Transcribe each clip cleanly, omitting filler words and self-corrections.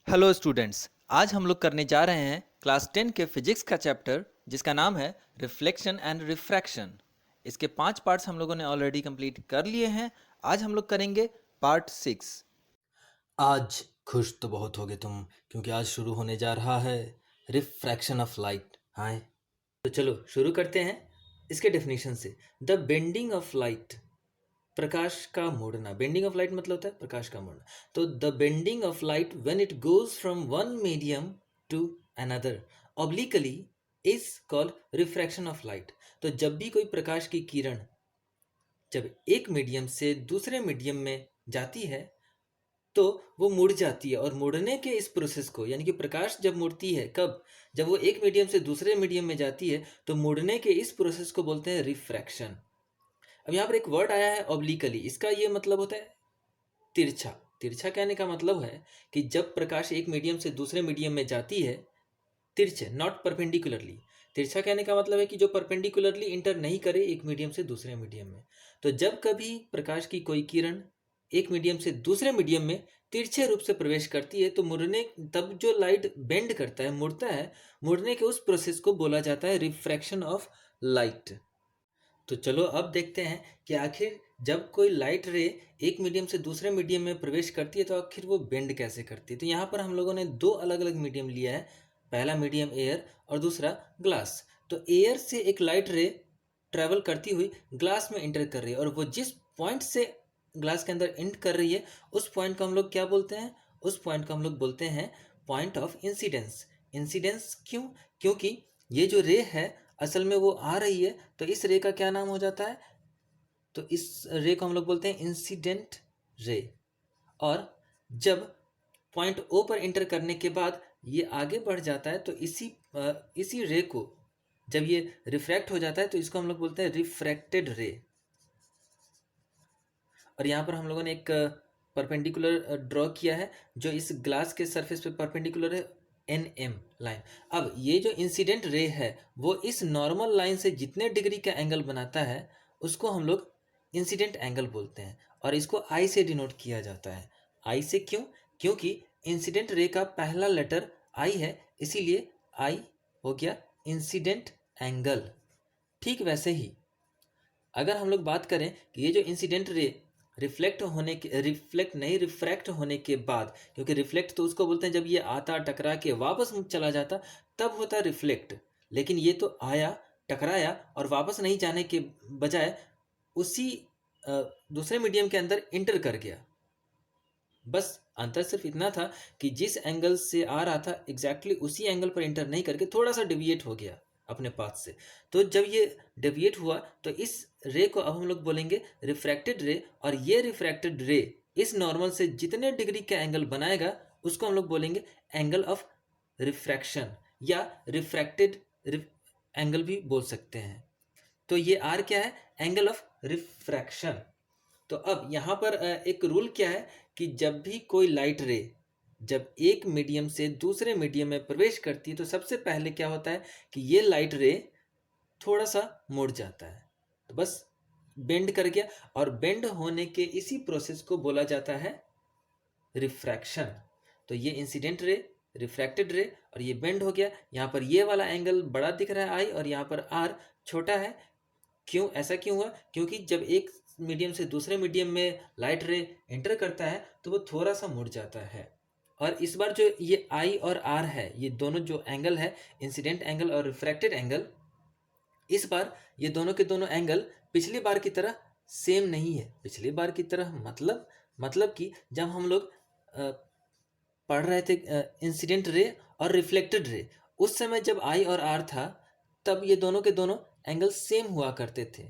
Hello students. आज हम लोग करने जा रहे हैं क्लास 10 के फिजिक्स का चैप्टर जिसका नाम है रिफ्लेक्शन एंड रिफ्रैक्शन। इसके 5 पार्ट्स हम लोगों ने ऑलरेडी कंप्लीट कर लिए हैं। आज हम लोग करेंगे पार्ट 6। आज खुश तो बहुत होगे तुम क्योंकि आज शुरू होने जा रहा है रिफ्रैक्शन ऑफ लाइट। हाँ, तो चलो शुरू करते हैं इसके डेफिनेशन से। द बेंडिंग ऑफ लाइट, प्रकाश का मुड़ना। बेंडिंग ऑफ लाइट मतलब होता है प्रकाश का मुड़ना। तो the bending of light when it goes from one medium to another obliquely is called refraction of light. तो जब भी कोई प्रकाश की किरण जब एक मीडियम से दूसरे मीडियम में जाती है तो वो मुड़ जाती है, और मुड़ने के इस प्रोसेस को, यानी कि प्रकाश जब मुड़ती है कब, जब वो एक मीडियम से दूसरे मीडियम में जाती है, तो मुड़ने के इस प्रोसेस को बोलते हैं रिफ्रैक्शन। अब यहाँ पर एक वर्ड आया है ऑब्लिकली, इसका ये मतलब होता है तिरछा। तिरछा कहने का मतलब है कि जब प्रकाश एक मीडियम से दूसरे मीडियम में जाती है, तिरछे, नॉट परपेंडिकुलरली। तिरछा कहने का मतलब है कि जो परपेंडिकुलरली इंटर नहीं करे एक मीडियम से दूसरे मीडियम में। तो जब कभी प्रकाश की कोई किरण एक मीडियम से दूसरे मीडियम में तिरछे रूप से प्रवेश करती है, तो मुड़ने, तब जो लाइट बेंड करता है, मुड़ता है, मुड़ने के उस प्रोसेस को बोला जाता है रिफ्रैक्शन ऑफ लाइट। तो चलो अब देखते हैं कि आखिर जब कोई लाइट रे एक मीडियम से दूसरे मीडियम में प्रवेश करती है तो आखिर वो बेंड कैसे करती है। तो यहाँ पर हम लोगों ने दो अलग अलग मीडियम लिया है, पहला मीडियम एयर और दूसरा ग्लास। तो एयर से एक लाइट रे ट्रेवल करती हुई ग्लास में इंटर कर रही है, और वो जिस पॉइंट से ग्लास के अंदर इंट कर रही है उस पॉइंट को हम लोग क्या बोलते हैं, उस पॉइंट को हम लोग बोलते हैं पॉइंट ऑफ इंसिडेंस। इंसिडेंस क्यों? क्योंकि ये जो रे है असल में वो आ रही है, तो इस रे का क्या नाम हो जाता है, तो इस रे को हम लोग बोलते हैं इंसिडेंट रे। और जब पॉइंट ओ पर इंटर करने के बाद ये आगे बढ़ जाता है, तो इसी रे को जब ये रिफ्रैक्ट हो जाता है तो इसको हम लोग बोलते हैं रिफ्रैक्टेड रे। और यहाँ पर हम लोगों ने एक परपेंडिकुलर ड्रॉ किया है जो इस ग्लास के सरफेस पे परपेंडिकुलर है, एन एम लाइन। अब ये जो इंसिडेंट रे है वो इस नॉर्मल लाइन से जितने डिग्री का एंगल बनाता है उसको हम लोग इंसिडेंट एंगल बोलते हैं, और इसको आई से डिनोट किया जाता है। आई से क्यों? क्योंकि इंसिडेंट रे का पहला लेटर आई है, इसीलिए आई हो गया इंसिडेंट एंगल। ठीक वैसे ही अगर हम लोग बात करें कि ये जो इंसिडेंट रे रिफ्रैक्ट होने के बाद, क्योंकि रिफ्लेक्ट तो उसको बोलते हैं जब ये आता टकरा के वापस चला जाता तब होता है रिफ्लेक्ट। लेकिन ये तो आया, टकराया और वापस नहीं जाने के बजाय उसी दूसरे मीडियम के अंदर इंटर कर गया। बस अंतर सिर्फ इतना था कि जिस एंगल से आ रहा था एग्जैक्टली उसी एंगल पर इंटर नहीं करके थोड़ा सा डिविएट हो गया अपने पाथ से। तो जब ये डेविएट हुआ तो इस रे को अब हम लोग बोलेंगे रिफ्रैक्टेड रे, और ये रिफ्रैक्टेड रे इस नॉर्मल से जितने डिग्री का एंगल बनाएगा उसको हम लोग बोलेंगे एंगल ऑफ रिफ्रैक्शन, या रिफ्रैक्टेड एंगल भी बोल सकते हैं। तो ये आर क्या है? Angle of refraction. तो अब यहाँ पर एक रूल क्या है कि जब भी कोई लाइट रे जब एक मीडियम से दूसरे मीडियम में प्रवेश करती है तो सबसे पहले क्या होता है कि ये लाइट रे थोड़ा सा मुड़ जाता है, तो बस बेंड कर गया, और बेंड होने के इसी प्रोसेस को बोला जाता है रिफ्रैक्शन। तो ये इंसिडेंट रे, रिफ्रैक्टेड रे, और ये बेंड हो गया। यहाँ पर ये वाला एंगल बड़ा दिख रहा है आई, और यहाँ पर आर छोटा है। क्यों? ऐसा क्यों हुआ? क्योंकि जब एक मीडियम से दूसरे मीडियम में लाइट रे एंटर करता है तो वो थोड़ा सा मुड़ जाता है। और इस बार जो ये आई और आर है, ये दोनों जो एंगल है, इंसिडेंट एंगल और रिफ्रैक्टेड एंगल, इस बार ये दोनों के दोनों एंगल पिछली बार की तरह सेम नहीं है। पिछली बार की तरह मतलब कि जब हम लोग पढ़ रहे थे इंसिडेंट रे और रिफ्लेक्टेड रे, उस समय जब आई और आर था तब ये दोनों के दोनों एंगल सेम हुआ करते थे।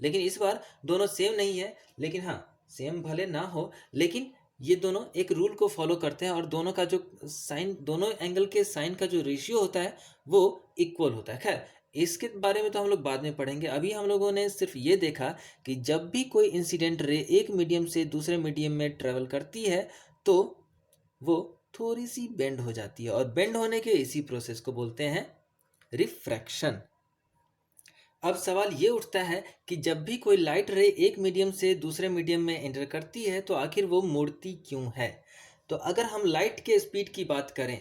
लेकिन इस बार दोनों सेम नहीं है, लेकिन हाँ, सेम भले ना हो लेकिन ये दोनों एक रूल को फॉलो करते हैं, और दोनों का जो साइन, दोनों एंगल के साइन का जो रेशियो होता है वो इक्वल होता है। खैर, इसके बारे में तो हम लोग बाद में पढ़ेंगे। अभी हम लोगों ने सिर्फ ये देखा कि जब भी कोई इंसिडेंट रे एक मीडियम से दूसरे मीडियम में ट्रेवल करती है तो वो थोड़ी सी बेंड हो जाती है, और बेंड होने के इसी प्रोसेस को बोलते हैं रिफ्रैक्शन। अब सवाल ये उठता है कि जब भी कोई लाइट रे एक मीडियम से दूसरे मीडियम में एंटर करती है तो आखिर वो मुड़ती क्यों है। तो अगर हम लाइट के स्पीड की बात करें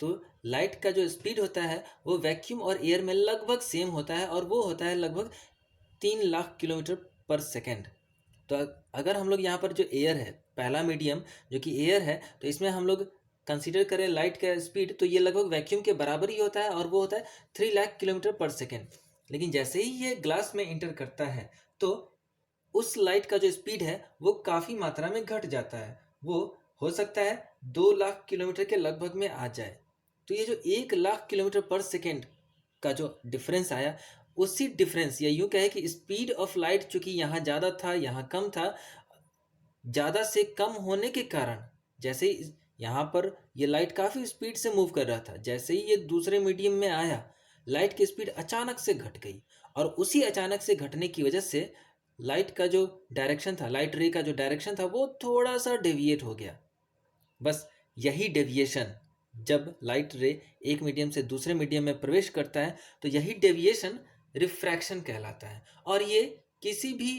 तो लाइट का जो स्पीड होता है वो वैक्यूम और एयर में लगभग सेम होता है और वो होता है लगभग 3 लाख किलोमीटर पर सेकेंड। तो अगर हम लोग यहाँ पर जो एयर है, पहला मीडियम जो कि एयर है, तो इसमें हम लोग कंसीडर करें लाइट का स्पीड, तो ये लगभग वैक्यूम के बराबर ही होता है और वो होता है 3 लाख किलोमीटर पर सेकेंड। लेकिन जैसे ही ये ग्लास में इंटर करता है तो उस लाइट का जो स्पीड है वो काफ़ी मात्रा में घट जाता है। वो हो सकता है 2 लाख किलोमीटर के लगभग में आ जाए। तो ये जो 1 लाख किलोमीटर पर सेकेंड का जो डिफरेंस आया, उसी डिफरेंस या यूं कहे कि स्पीड ऑफ लाइट चूंकि यहाँ ज़्यादा था यहाँ कम था, ज़्यादा से कम होने के कारण जैसे ही यहाँ पर ये लाइट काफ़ी स्पीड से मूव कर रहा था, जैसे ही ये दूसरे मीडियम में आया लाइट की स्पीड अचानक से घट गई और उसी अचानक से घटने की वजह से लाइट का जो डायरेक्शन था, लाइट रे का जो डायरेक्शन था वो थोड़ा सा डेविएट हो गया। बस यही डेविएशन, जब लाइट रे एक मीडियम से दूसरे मीडियम में प्रवेश करता है तो यही डेविएशन रिफ्रैक्शन कहलाता है। और ये किसी भी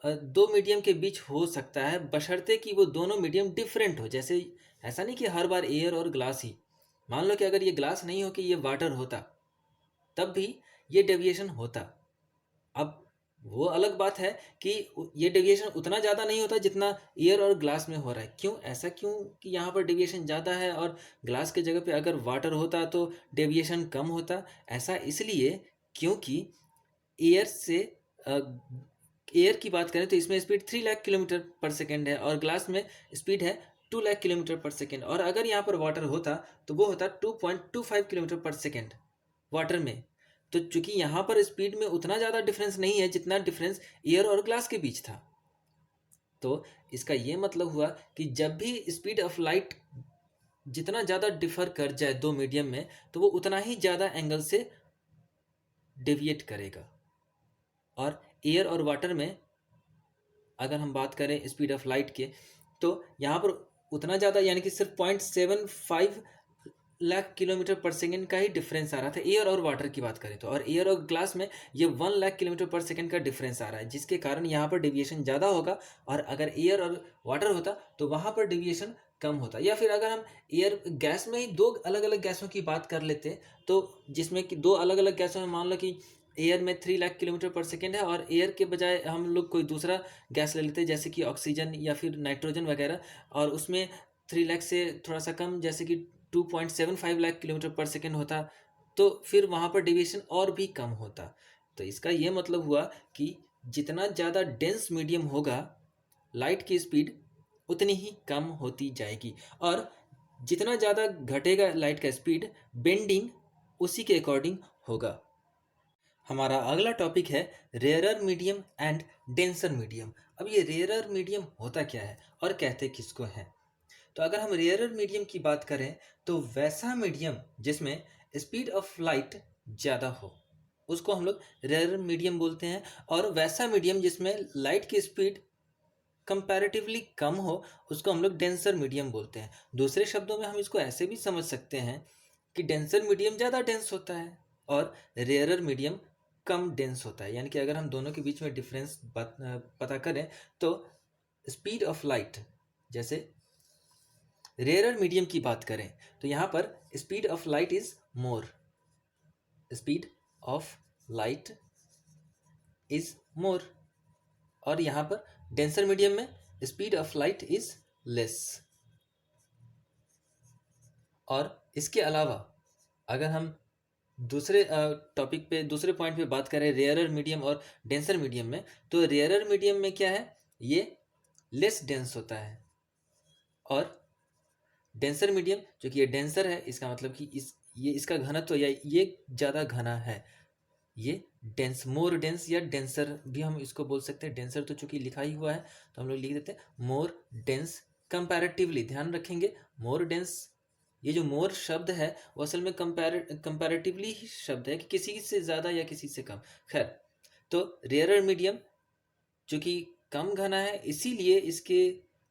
दो मीडियम के बीच हो सकता है बशर्ते कि वो दोनों मीडियम डिफरेंट हो। जैसे ऐसा नहीं कि हर बार एयर और ग्लास ही, मान लो कि अगर ये ग्लास नहीं हो कि ये वाटर होता तब भी ये डेविएशन होता। अब वो अलग बात है कि ये डेविएशन उतना ज़्यादा नहीं होता जितना एयर और ग्लास में हो रहा है। क्यों ऐसा, क्यों कि यहाँ पर डेविएशन ज़्यादा है और ग्लास के जगह पे अगर वाटर होता तो डेविएशन कम होता? ऐसा इसलिए क्योंकि एयर से एयर की बात करें तो इसमें स्पीड 3 लाख किलोमीटर पर सेकेंड है और ग्लास में स्पीड है 2 लाख किलोमीटर पर सेकेंड। और अगर यहाँ पर वाटर होता तो वो होता 2.25 किलोमीटर पर सेकेंड वाटर में। तो चूंकि यहाँ पर स्पीड में उतना ज़्यादा डिफरेंस नहीं है जितना डिफरेंस एयर और ग्लास के बीच था, तो इसका ये मतलब हुआ कि जब भी स्पीड ऑफ लाइट जितना ज़्यादा डिफर कर जाए दो मीडियम में तो वो उतना ही ज़्यादा एंगल से डेविएट करेगा। और एयर और वाटर में अगर हम बात करें स्पीड ऑफ लाइट के तो यहाँ पर उतना ज़्यादा यानी कि सिर्फ 0.75 लाख किलोमीटर पर सेकेंड का ही डिफरेंस आ रहा था एयर और वाटर की बात करें तो। और एयर और ग्लास में ये 1 लाख किलोमीटर पर सेकेंड का डिफरेंस आ रहा है, जिसके कारण यहाँ पर डेविएशन ज़्यादा होगा। और अगर एयर और वाटर होता तो वहाँ पर डेविएशन कम होता। या फिर अगर हम एयर गैस में ही दो अलग अलग गैसों की बात कर लेते तो जिसमें कि दो अलग अलग गैसों में मान लो कि एयर में 3 लाख किलोमीटर पर सेकेंड है और एयर के बजाय हम लोग कोई दूसरा गैस ले लेते जैसे कि ऑक्सीजन या फिर नाइट्रोजन वगैरह, और उसमें 3 लाख से थोड़ा सा कम जैसे कि 2.75 लाख किलोमीटर पर सेकेंड होता, तो फिर वहाँ पर डेविएशन और भी कम होता। तो इसका ये मतलब हुआ कि जितना ज़्यादा डेंस मीडियम होगा लाइट की स्पीड उतनी ही कम होती जाएगी और जितना ज़्यादा घटेगा लाइट का स्पीड बेंडिंग उसी के अकॉर्डिंग होगा। हमारा अगला टॉपिक है rarer medium and denser medium. अब ये रेयरर मीडियम होता क्या है और कहते किसको हैं? तो अगर हम रेयरर मीडियम की बात करें तो वैसा मीडियम जिसमें स्पीड ऑफ लाइट ज़्यादा हो उसको हम लोग रेयरर मीडियम बोलते हैं। और वैसा मीडियम जिसमें लाइट की स्पीड कंपैरेटिवली कम हो उसको हम लोग डेंसर मीडियम बोलते हैं। दूसरे शब्दों में हम इसको ऐसे भी समझ सकते हैं कि डेंसर मीडियम ज़्यादा डेंस होता है और रेयरर मीडियम कम डेंस होता है। यानी कि अगर हम दोनों के बीच में डिफरेंस पता करें तो स्पीड ऑफ लाइट, जैसे रेयरर मीडियम की बात करें तो यहाँ पर speed of light is more, speed of light is more. और यहाँ पर डेंसर मीडियम में speed of light is less. और इसके अलावा अगर हम दूसरे टॉपिक पे दूसरे पॉइंट पे बात करें रेयरर मीडियम और डेंसर मीडियम में, तो रेयरर मीडियम में क्या है, ये लेस डेंस होता है। और डेंसर मीडियम जो कि ये डेंसर है इसका मतलब कि इसका घनत्व या ये ज़्यादा घना है, ये डेंस, मोर डेंस या डेंसर भी हम इसको बोल सकते हैं। डेंसर तो चूंकि लिखा ही हुआ है तो हम लोग लिख देते हैं मोर डेंस कंपैरेटिवली। ध्यान रखेंगे मोर डेंस, ये जो मोर शब्द है वो असल में कंपैरेटिवली ही शब्द है कि किसी से ज़्यादा या किसी से कम। खैर, तो रेयरर मीडियम चूंकि कम घना है इसीलिए इसके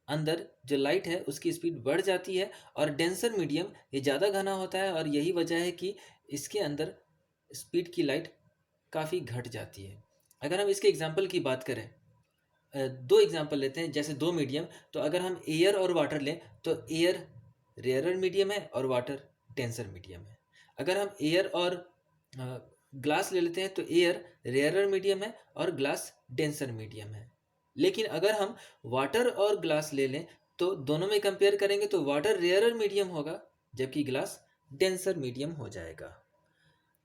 अंदर जो लाइट है उसकी स्पीड बढ़ जाती है। और डेंसर मीडियम ये ज़्यादा घना होता है और यही वजह है कि इसके अंदर स्पीड की लाइट काफ़ी घट जाती है। अगर हम इसके एग्जाम्पल की बात करें दो एग्जांपल लेते हैं, जैसे दो मीडियम, तो अगर हम एयर और वाटर लें तो एयर रेयरर मीडियम है और वाटर डेंसर मीडियम है। अगर हम एयर और ग्लास ले लेते हैं तो एयर रेयरर मीडियम है और ग्लास डेंसर मीडियम है। लेकिन अगर हम वाटर और ग्लास ले लें तो दोनों में कंपेयर करेंगे तो वाटर रेयरर मीडियम होगा जबकि ग्लास डेंसर मीडियम हो जाएगा।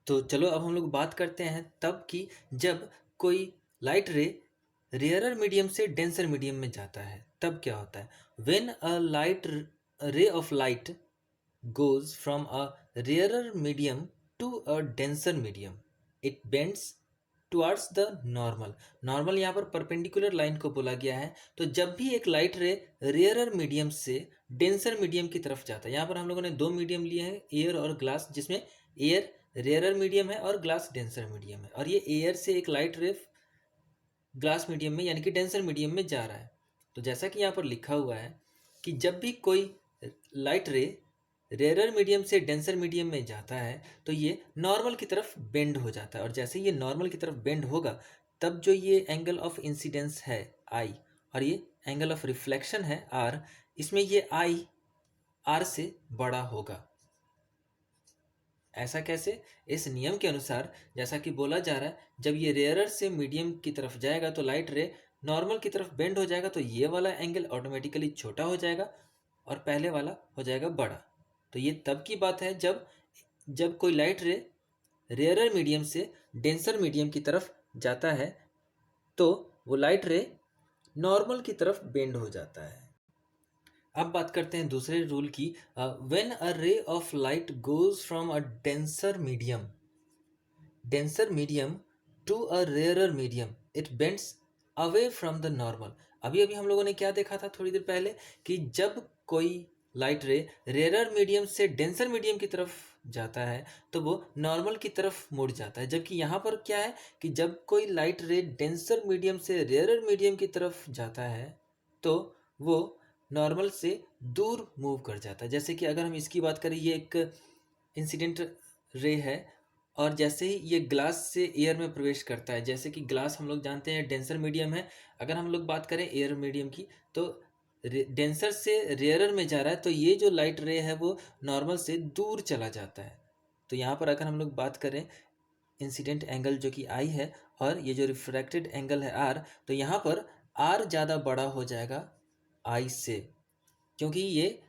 तो चलो अब हम लोग बात करते हैं तब कि जब कोई लाइट रे रेयरर मीडियम से डेंसर मीडियम में जाता है तब क्या होता है। व्हेन अ लाइट रे of light goes from a rarer medium to a denser medium, it bends towards the normal। Normal यहाँ पर परपेंडिकुलर लाइन को बोला गया है। तो जब भी एक लाइट रे रेयरर मीडियम से डेंसर मीडियम की तरफ जाता है, यहाँ पर हम लोगों ने दो मीडियम लिए हैं, एयर और ग्लास, जिसमें एयर रेयरर मीडियम है और ग्लास डेंसर मीडियम है, और ये एयर से एक लाइट रे ग्लास मीडियम में यानी कि डेंसर मीडियम में जा रहा है। तो जैसा कि यहाँ पर लिखा हुआ है कि जब भी कोई लाइट रे रेयरर मीडियम से डेंसर मीडियम में जाता है तो ये नॉर्मल की तरफ बेंड हो जाता है, और जैसे ये नॉर्मल की तरफ बेंड होगा तब जो ये एंगल ऑफ इंसिडेंस है आई और ये एंगल ऑफ रिफ्लेक्शन है आर, इसमें ये आई आर से बड़ा होगा। ऐसा कैसे? इस नियम के अनुसार जैसा कि बोला जा रहा है, जब ये रेयरर से मीडियम की तरफ जाएगा तो लाइट रे नॉर्मल की तरफ बेंड हो जाएगा, तो ये वाला एंगल ऑटोमेटिकली छोटा हो जाएगा और पहले वाला हो जाएगा बड़ा। तो ये तब की बात है जब जब कोई लाइट रे रेयरर मीडियम से डेंसर मीडियम की तरफ जाता है तो वो लाइट रे नॉर्मल की तरफ बेंड हो जाता है। अब बात करते हैं दूसरे रूल की। When a ray of light goes from a denser medium to a rarer medium, it bends away from the normal. अभी अभी हम लोगों ने क्या देखा था थोड़ी देर पहले कि जब कोई लाइट रे रेयरर मीडियम से डेंसर मीडियम की तरफ जाता है तो वो नॉर्मल की तरफ मुड़ जाता है, जबकि यहाँ पर क्या है कि जब कोई लाइट रे डेंसर मीडियम से रेयरर मीडियम की तरफ जाता है तो वो नॉर्मल से दूर मूव कर जाता है। जैसे कि अगर हम इसकी बात करें, ये एक इंसिडेंट रे है और जैसे ही ये ग्लास से एयर में प्रवेश करता है, जैसे कि ग्लास हम लोग जानते हैं डेंसर मीडियम है, अगर हम लोग बात करें एयर मीडियम की तो डेंसर से रेयरर में जा रहा है तो ये जो लाइट रे है वो नॉर्मल से दूर चला जाता है। तो यहाँ पर अगर हम लोग बात करें इंसिडेंट एंगल जो कि आई है और ये जो रिफ्रैक्टेड एंगल है आर, तो यहाँ पर आर ज़्यादा बड़ा हो जाएगा आई से, क्योंकि ये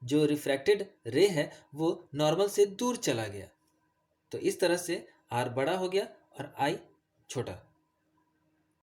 जो रिफ्रैक्टेड रे है वो नॉर्मल से दूर चला गया। तो इस तरह से आर बड़ा हो गया और आई छोटा।